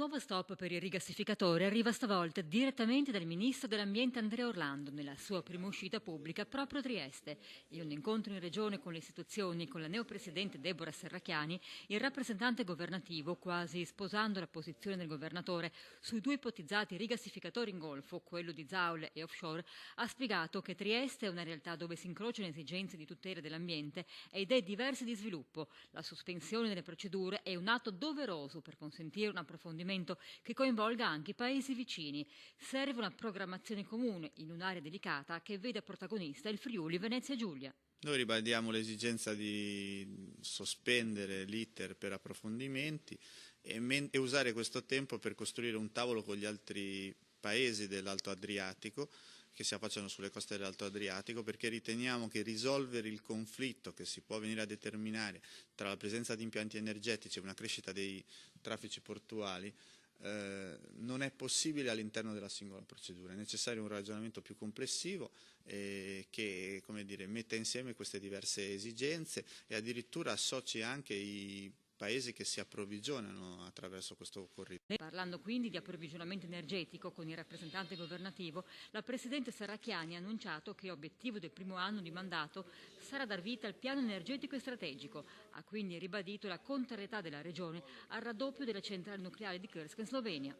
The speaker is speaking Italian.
nuovo stop per i rigassificatori arriva stavolta direttamente dal ministro dell'Ambiente Andrea Orlando nella sua prima uscita pubblica proprio a Trieste. In un incontro in regione con le istituzioni e con la neopresidente Deborah Serracchiani, il rappresentante governativo, quasi sposando la posizione del governatore sui due ipotizzati rigassificatori in Golfo, quello di Zaul e offshore, ha spiegato che Trieste è una realtà dove si incrociano esigenze di tutela dell'ambiente e idee diverse di sviluppo. La sospensione delle procedure è un atto doveroso per consentire un approfondimento che coinvolga anche i paesi vicini. Serve una programmazione comune in un'area delicata che vede protagonista il Friuli Venezia Giulia. Noi ribadiamo l'esigenza di sospendere l'iter per approfondimenti e usare questo tempo per costruire un tavolo con gli altri paesi dell'Alto Adriatico che si affacciano sulle coste dell'Alto Adriatico, perché riteniamo che risolvere il conflitto che si può venire a determinare tra la presenza di impianti energetici e una crescita dei traffici portuali non è possibile all'interno della singola procedura. È necessario un ragionamento più complessivo che, come dire, metta insieme queste diverse esigenze e addirittura associ anche i paesi che si approvvigionano attraverso questo corridoio. Parlando quindi di approvvigionamento energetico con il rappresentante governativo, la Presidente Serracchiani ha annunciato che obiettivo del primo anno di mandato sarà dar vita al piano energetico e strategico. Ha quindi ribadito la contrarietà della Regione al raddoppio della centrale nucleare di Krško in Slovenia.